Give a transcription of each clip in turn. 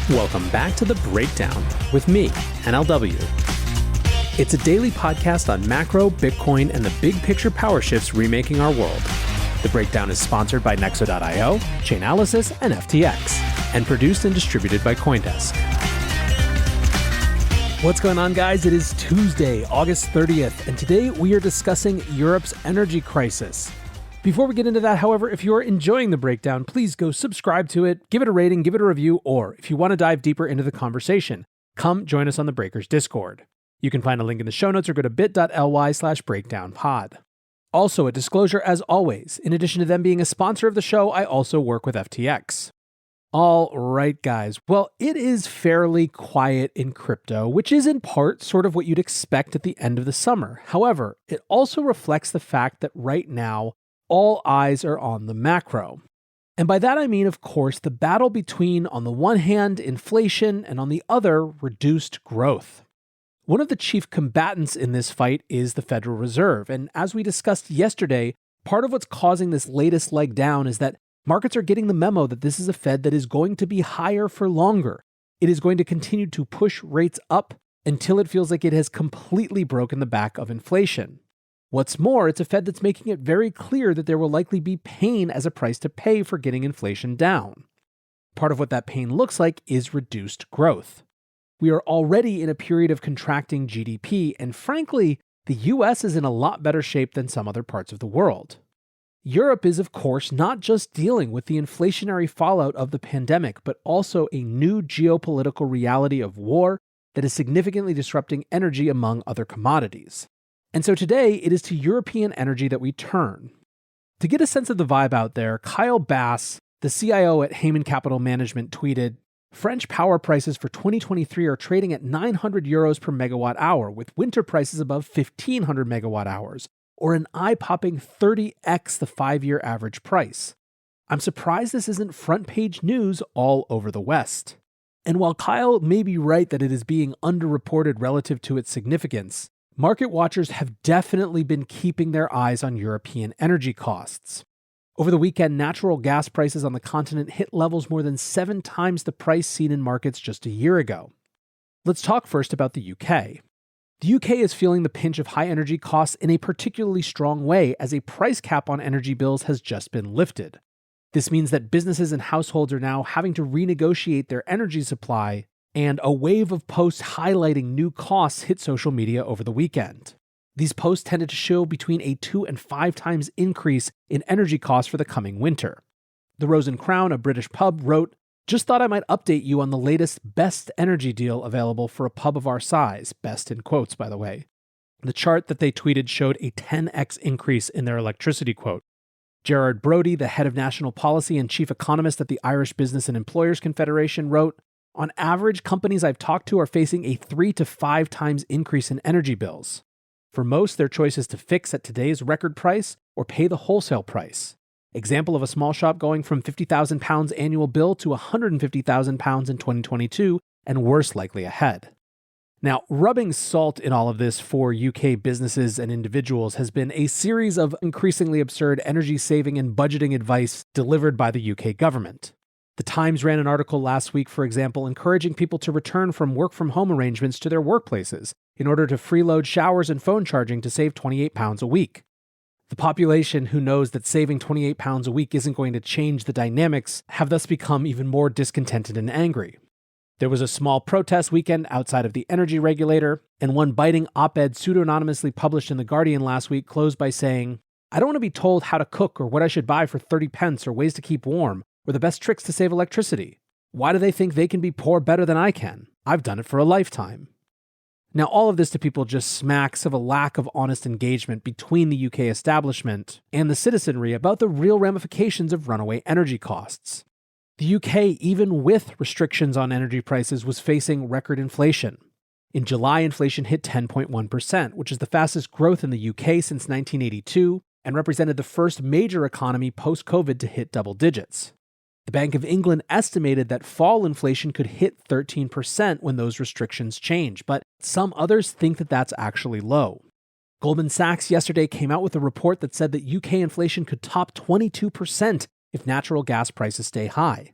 Welcome back to The Breakdown with me, NLW. It's a daily podcast on macro, Bitcoin, and the big picture power shifts remaking our world. The Breakdown is sponsored by Nexo.io, Chainalysis, and FTX, and produced and distributed by CoinDesk. What's going on, guys? It is Tuesday, August 30th, and today we are discussing Europe's energy crisis. Before we get into that, however, if you're enjoying The Breakdown, please go subscribe to it, give it a rating, give it a review, or if you want to dive deeper into the conversation, come join us on the Breakers Discord. You can find a link in the show notes or go to bit.ly/breakdownpod. Also, a disclosure as always, in addition to them being a sponsor of the show, I also work with FTX. All right, guys. Well, it is fairly quiet in crypto, which is in part sort of what you'd expect at the end of the summer. However, it also reflects the fact that right now, all eyes are on the macro. And by that I mean, of course, the battle between, on the one hand, inflation, and on the other, reduced growth. One of the chief combatants in this fight is the Federal Reserve. And as we discussed yesterday, part of what's causing this latest leg down is that markets are getting the memo that this is a Fed that is going to be higher for longer. It is going to continue to push rates up until it feels like it has completely broken the back of inflation. What's more, it's a Fed that's making it very clear that there will likely be pain as a price to pay for getting inflation down. Part of what that pain looks like is reduced growth. We are already in a period of contracting GDP, and frankly, the US is in a lot better shape than some other parts of the world. Europe is, of course, not just dealing with the inflationary fallout of the pandemic, but also a new geopolitical reality of war that is significantly disrupting energy among other commodities. And so today, it is to European energy that we turn. To get a sense of the vibe out there, Kyle Bass, the CIO at Heyman Capital Management, tweeted, "French power prices for 2023 are trading at 900 euros per megawatt hour, with winter prices above 1,500 megawatt hours, or an eye-popping 30x the 5-year average price. I'm surprised this isn't front-page news all over the West." And while Kyle may be right that it is being underreported relative to its significance, market watchers have definitely been keeping their eyes on European energy costs. Over the weekend, natural gas prices on the continent hit levels more than 7 times the price seen in markets just a year ago. Let's talk first about the UK. The UK is feeling the pinch of high energy costs in a particularly strong way, as a price cap on energy bills has just been lifted. This means that businesses and households are now having to renegotiate their energy supply, and a wave of posts highlighting new costs hit social media over the weekend. These posts tended to show between a 2 and 5 times increase in energy costs for the coming winter. The Rose and Crown, a British pub, wrote, "Just thought I might update you on the latest best energy deal available for a pub of our size," best in quotes, by the way. The chart that they tweeted showed a 10x increase in their electricity quote. Gerard Brody, the head of national policy and chief economist at the Irish Business and Employers Confederation, wrote, "On average, companies I've talked to are facing a 3 to 5 times increase in energy bills. For most, their choice is to fix at today's record price or pay the wholesale price. Example of a small shop going from £50,000 annual bill to £150,000 in 2022, and worse likely ahead." Now, rubbing salt in all of this for UK businesses and individuals has been a series of increasingly absurd energy saving and budgeting advice delivered by the UK government. The Times ran an article last week, for example, encouraging people to return from work-from-home arrangements to their workplaces in order to freeload showers and phone charging to save £28 a week. The population, who knows that saving £28 a week isn't going to change the dynamics, have thus become even more discontented and angry. There was a small protest weekend outside of the energy regulator, and one biting op-ed pseudonymously published in The Guardian last week closed by saying, "I don't want to be told how to cook or what I should buy for 30 pence or ways to keep warm, or the best tricks to save electricity. Why do they think they can be poor better than I can? I've done it for a lifetime." Now, all of this to people just smacks of a lack of honest engagement between the UK establishment and the citizenry about the real ramifications of runaway energy costs. The UK, even with restrictions on energy prices, was facing record inflation. In July, inflation hit 10.1%, which is the fastest growth in the UK since 1982, and represented the first major economy post-COVID to hit double digits. The Bank of England estimated that fall inflation could hit 13% when those restrictions change, but some others think that that's actually low. Goldman Sachs yesterday came out with a report that said that UK inflation could top 22% if natural gas prices stay high.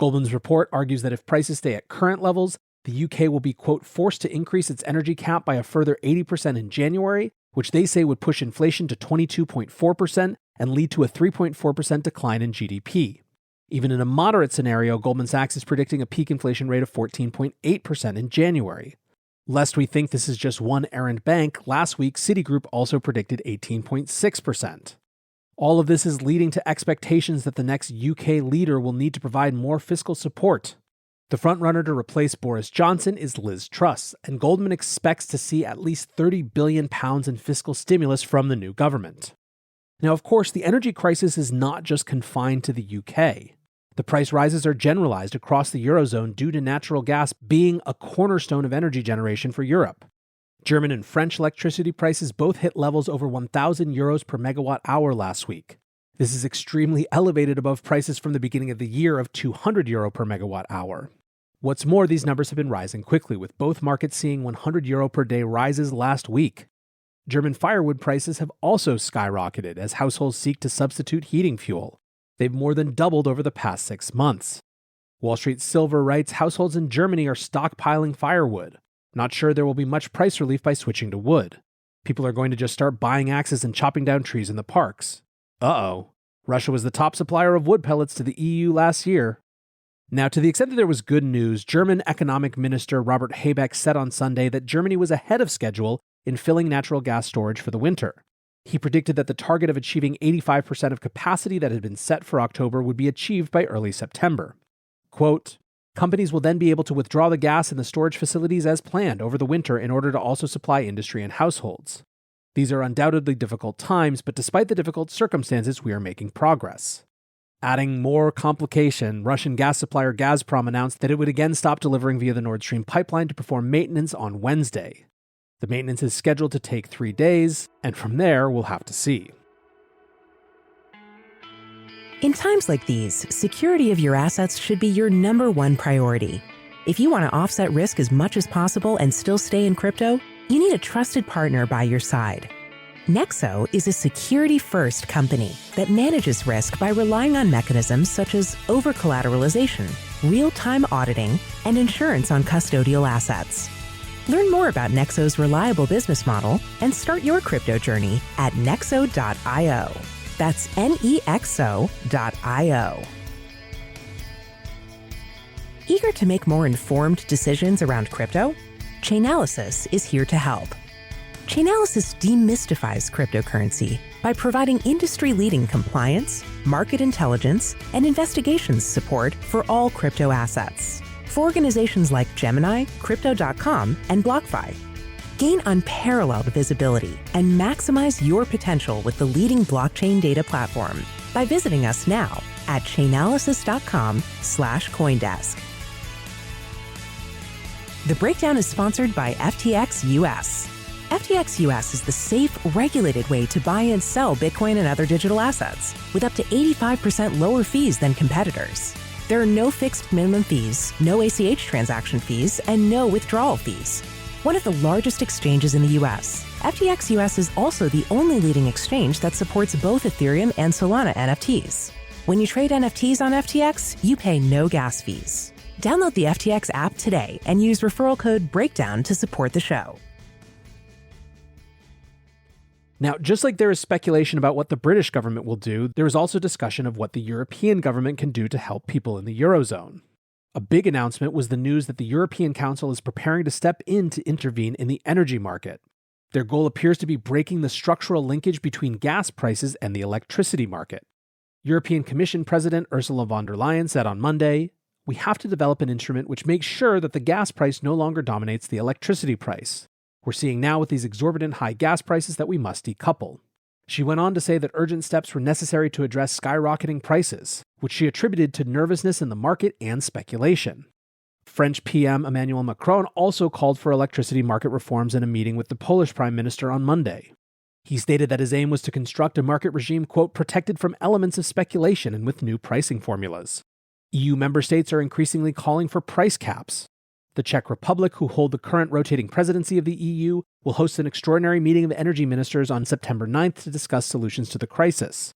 Goldman's report argues that if prices stay at current levels, the UK will be, quote, forced to increase its energy cap by a further 80% in January, which they say would push inflation to 22.4% and lead to a 3.4% decline in GDP. Even in a moderate scenario, Goldman Sachs is predicting a peak inflation rate of 14.8% in January. Lest we think this is just one errant bank, last week Citigroup also predicted 18.6%. All of this is leading to expectations that the next UK leader will need to provide more fiscal support. The frontrunner to replace Boris Johnson is Liz Truss, and Goldman expects to see at least £30 billion in fiscal stimulus from the new government. Now, of course, the energy crisis is not just confined to the UK. The price rises are generalized across the Eurozone due to natural gas being a cornerstone of energy generation for Europe. German and French electricity prices both hit levels over €1,000 per megawatt hour last week. This is extremely elevated above prices from the beginning of the year of €200 per megawatt hour. What's more, these numbers have been rising quickly, with both markets seeing €100 per day rises last week. German firewood prices have also skyrocketed as households seek to substitute heating fuel. They've more than doubled over the past 6 months. Wall Street Silver writes households in Germany are stockpiling firewood. Not sure there will be much price relief by switching to wood. People are going to just start buying axes and chopping down trees in the parks. Uh-oh. Russia was the top supplier of wood pellets to the EU last year. Now, to the extent that there was good news, German Economic Minister Robert Habeck said on Sunday that Germany was ahead of schedule in filling natural gas storage for the winter. He predicted that the target of achieving 85% of capacity that had been set for October would be achieved by early September. Quote, companies will then be able to withdraw the gas in the storage facilities as planned over the winter in order to also supply industry and households. These are undoubtedly difficult times, but despite the difficult circumstances, we are making progress. Adding more complication, Russian gas supplier Gazprom announced that it would again stop delivering via the Nord Stream pipeline to perform maintenance on Wednesday. The maintenance is scheduled to take 3 days, and from there, we'll have to see. In times like these, security of your assets should be your number one priority. If you want to offset risk as much as possible and still stay in crypto, you need a trusted partner by your side. Nexo is a security-first company that manages risk by relying on mechanisms such as over-collateralization, real-time auditing, and insurance on custodial assets. Learn more about Nexo's reliable business model and start your crypto journey at nexo.io. That's nexo.io. Eager to make more informed decisions around crypto? Chainalysis is here to help. Chainalysis demystifies cryptocurrency by providing industry-leading compliance, market intelligence, and investigations support for all crypto assets for organizations like Gemini, Crypto.com, and BlockFi. Gain unparalleled visibility and maximize your potential with the leading blockchain data platform by visiting us now at chainalysis.com/Coindesk. The breakdown is sponsored by FTX US. FTX US is the safe, regulated way to buy and sell Bitcoin and other digital assets with up to 85% lower fees than competitors. There are no fixed minimum fees, no ACH transaction fees, and no withdrawal fees. One of the largest exchanges in the US, FTX US is also the only leading exchange that supports both Ethereum and Solana NFTs. When you trade NFTs on FTX, you pay no gas fees. Download the FTX app today and use referral code BREAKDOWN to support the show. Now, just like there is speculation about what the British government will do, there is also discussion of what the European government can do to help people in the Eurozone. A big announcement was the news that the European Council is preparing to step in to intervene in the energy market. Their goal appears to be breaking the structural linkage between gas prices and the electricity market. European Commission President Ursula von der Leyen said on Monday, "We have to develop an instrument which makes sure that the gas price no longer dominates the electricity price. We're seeing now with these exorbitant high gas prices that we must decouple." She went on to say that urgent steps were necessary to address skyrocketing prices, which she attributed to nervousness in the market and speculation. French PM Emmanuel Macron also called for electricity market reforms in a meeting with the Polish Prime Minister on Monday. He stated that his aim was to construct a market regime, quote, protected from elements of speculation and with new pricing formulas. EU member states are increasingly calling for price caps. The Czech Republic, who hold the current rotating presidency of the EU, will host an extraordinary meeting of energy ministers on September 9th to discuss solutions to the crisis.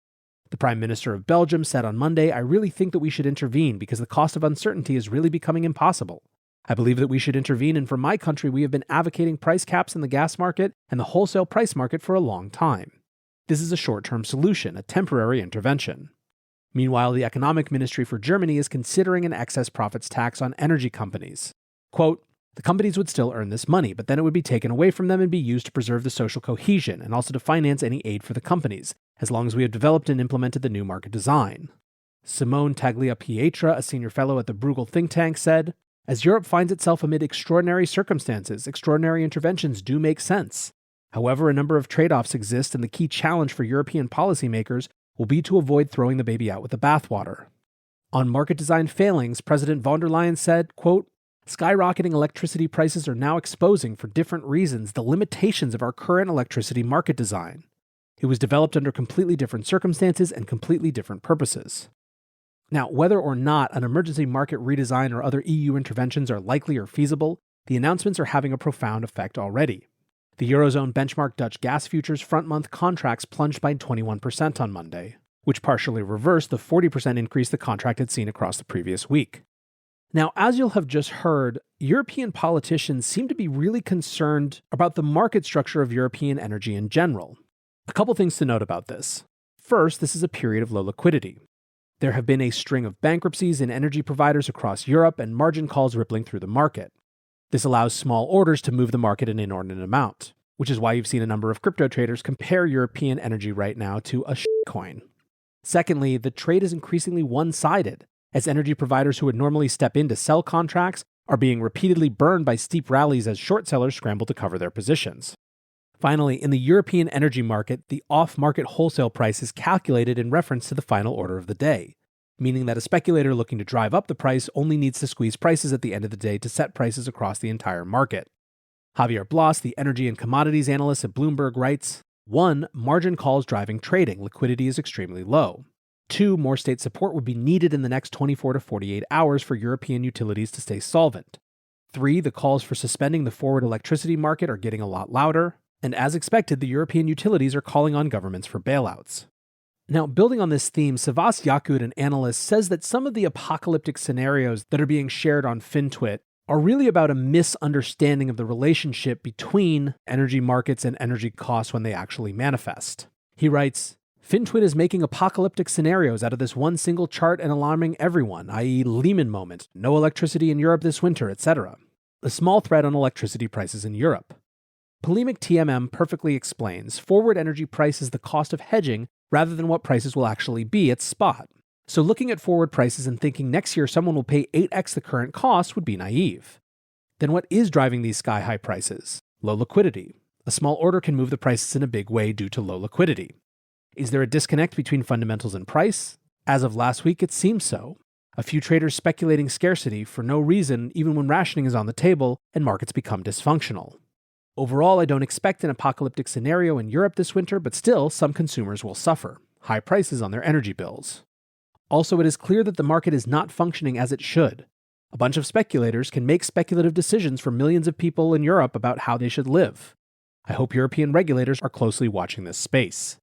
The Prime Minister of Belgium said on Monday, "I really think that we should intervene because the cost of uncertainty is really becoming impossible. I believe that we should intervene, and for my country, we have been advocating price caps in the gas market and the wholesale price market for a long time. This is a short-term solution, a temporary intervention." Meanwhile, the Economic Ministry for Germany is considering an excess profits tax on energy companies. Quote, "The companies would still earn this money, but then it would be taken away from them and be used to preserve the social cohesion and also to finance any aid for the companies, as long as we have developed and implemented the new market design." Simone Tagliapietra, a senior fellow at the Bruegel think tank, said, "As Europe finds itself amid extraordinary circumstances, extraordinary interventions do make sense. However, a number of trade-offs exist, and the key challenge for European policymakers will be to avoid throwing the baby out with the bathwater." On market design failings, President von der Leyen said, quote, "Skyrocketing electricity prices are now exposing, for different reasons, the limitations of our current electricity market design. It was developed under completely different circumstances and completely different purposes." Now, whether or not an emergency market redesign or other EU interventions are likely or feasible, the announcements are having a profound effect already. The Eurozone benchmark Dutch gas futures front-month contracts plunged by 21% on Monday, which partially reversed the 40% increase the contract had seen across the previous week. Now, as you'll have just heard, European politicians seem to be really concerned about the market structure of European energy in general. A couple things to note about this. First, this is a period of low liquidity. There have been a string of bankruptcies in energy providers across Europe and margin calls rippling through the market. This allows small orders to move the market an inordinate amount, which is why you've seen a number of crypto traders compare European energy right now to a shitcoin. Secondly, the trade is increasingly one-sided, as energy providers who would normally step in to sell contracts are being repeatedly burned by steep rallies as short sellers scramble to cover their positions. Finally, in the European energy market, the off-market wholesale price is calculated in reference to the final order of the day, meaning that a speculator looking to drive up the price only needs to squeeze prices at the end of the day to set prices across the entire market. Javier Blas, the energy and commodities analyst at Bloomberg, writes, 1. Margin calls driving trading. Liquidity is extremely low. 2. More state support would be needed in the next 24 to 48 hours for European utilities to stay solvent. 3. The calls for suspending the forward electricity market are getting a lot louder. And as expected, the European utilities are calling on governments for bailouts. Now, building on this theme, Savas Yakut, an analyst, says that some of the apocalyptic scenarios that are being shared on FinTwit are really about a misunderstanding of the relationship between energy markets and energy costs when they actually manifest. He writes, "FinTwit is making apocalyptic scenarios out of this one single chart and alarming everyone, i.e. Lehman moment, no electricity in Europe this winter, etc. A small threat on electricity prices in Europe. Polemic TMM perfectly explains forward energy price is the cost of hedging rather than what prices will actually be at spot. So looking at forward prices and thinking next year someone will pay 8x the current cost would be naive. Then what is driving these sky-high prices? Low liquidity. A small order can move the prices in a big way due to low liquidity. Is there a disconnect between fundamentals and price? As of last week, it seems so. A few traders speculating scarcity for no reason even when rationing is on the table and markets become dysfunctional. Overall, I don't expect an apocalyptic scenario in Europe this winter, but still, some consumers will suffer. High prices on their energy bills. Also, it is clear that the market is not functioning as it should. A bunch of speculators can make speculative decisions for millions of people in Europe about how they should live. I hope European regulators are closely watching this space."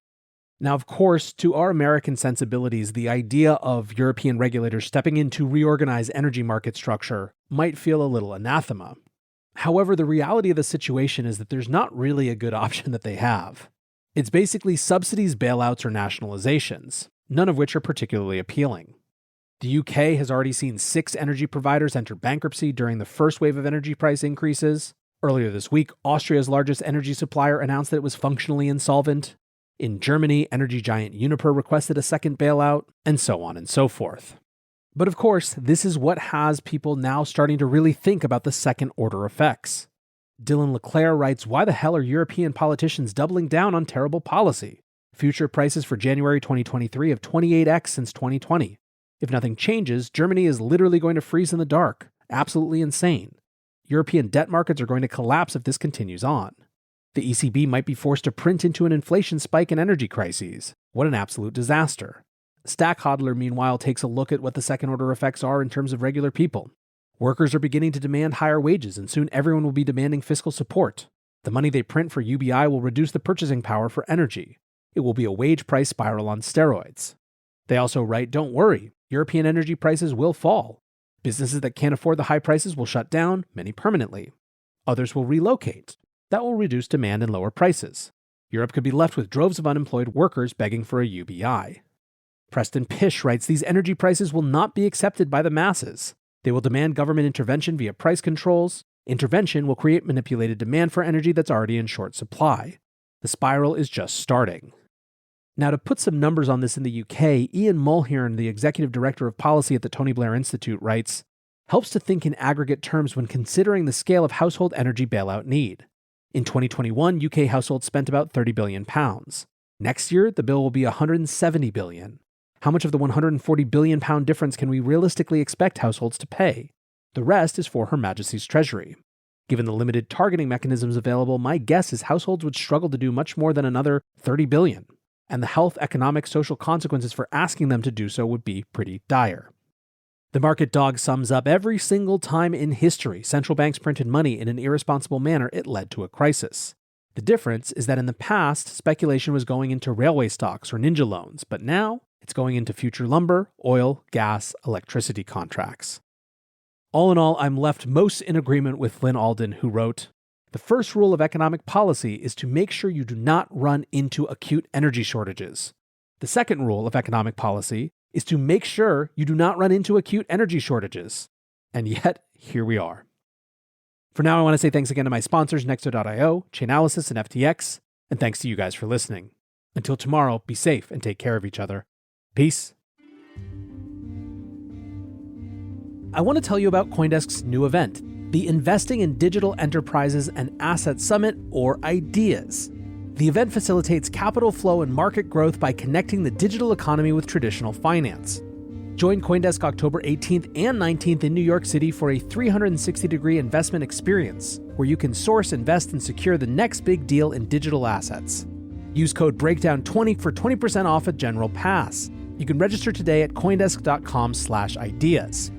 Now, of course, to our American sensibilities, the idea of European regulators stepping in to reorganize energy market structure might feel a little anathema. However, the reality of the situation is that there's not really a good option that they have. It's basically subsidies, bailouts, or nationalizations, none of which are particularly appealing. The UK has already seen 6 energy providers enter bankruptcy during the first wave of energy price increases. Earlier this week, Austria's largest energy supplier announced that it was functionally insolvent. In Germany, energy giant Uniper requested a second bailout, and so on and so forth. But of course, this is what has people now starting to really think about the second-order effects. Dylan Leclerc writes, "Why the hell are European politicians doubling down on terrible policy? Future prices for January 2023 have 28x since 2020. If nothing changes, Germany is literally going to freeze in the dark. Absolutely insane. European debt markets are going to collapse if this continues on. The ECB might be forced to print into an inflation spike and energy crises. What an absolute disaster." Stack Hodler, meanwhile, takes a look at what the second-order effects are in terms of regular people. Workers are beginning to demand higher wages, and soon everyone will be demanding fiscal support. The money they print for UBI will reduce the purchasing power for energy. It will be a wage price spiral on steroids. They also write, "Don't worry, European energy prices will fall. Businesses that can't afford the high prices will shut down, many permanently. Others will relocate. That will reduce demand and lower prices. Europe could be left with droves of unemployed workers begging for a UBI." Preston Pish writes, "These energy prices will not be accepted by the masses. They will demand government intervention via price controls. Intervention will create manipulated demand for energy that's already in short supply. The spiral is just starting." Now, to put some numbers on this in the UK, Ian Mulhern, the executive director of policy at the Tony Blair Institute, writes, "Helps to think in aggregate terms when considering the scale of household energy bailout need. In 2021, UK households spent about £30 billion. Next year, the bill will be £170 billion. How much of the £140 billion difference can we realistically expect households to pay? The rest is for Her Majesty's Treasury. Given the limited targeting mechanisms available, my guess is households would struggle to do much more than another £30 billion. And the health, economic, social consequences for asking them to do so would be pretty dire." The market dog sums up, "Every single time in history central banks printed money in an irresponsible manner, it led to a crisis. The difference is that in the past, speculation was going into railway stocks or ninja loans, but now it's going into future lumber, oil, gas, electricity contracts." All in all, I'm left most in agreement with Lynn Alden, who wrote, "The first rule of economic policy is to make sure you do not run into acute energy shortages. The second rule of economic policy is to make sure you do not run into acute energy shortages." And yet, here we are. For now, I want to say thanks again to my sponsors, Nexo.io, Chainalysis, and FTX, and thanks to you guys for listening. Until tomorrow, be safe and take care of each other. Peace. I want to tell you about CoinDesk's new event, the Investing in Digital Enterprises and Assets Summit, or IDEAS. The event facilitates capital flow and market growth by connecting the digital economy with traditional finance. Join CoinDesk October 18th and 19th in New York City for a 360-degree investment experience where you can source, invest, and secure the next big deal in digital assets. Use code BREAKDOWN20 for 20% off a general pass. You can register today at coindesk.com/ideas.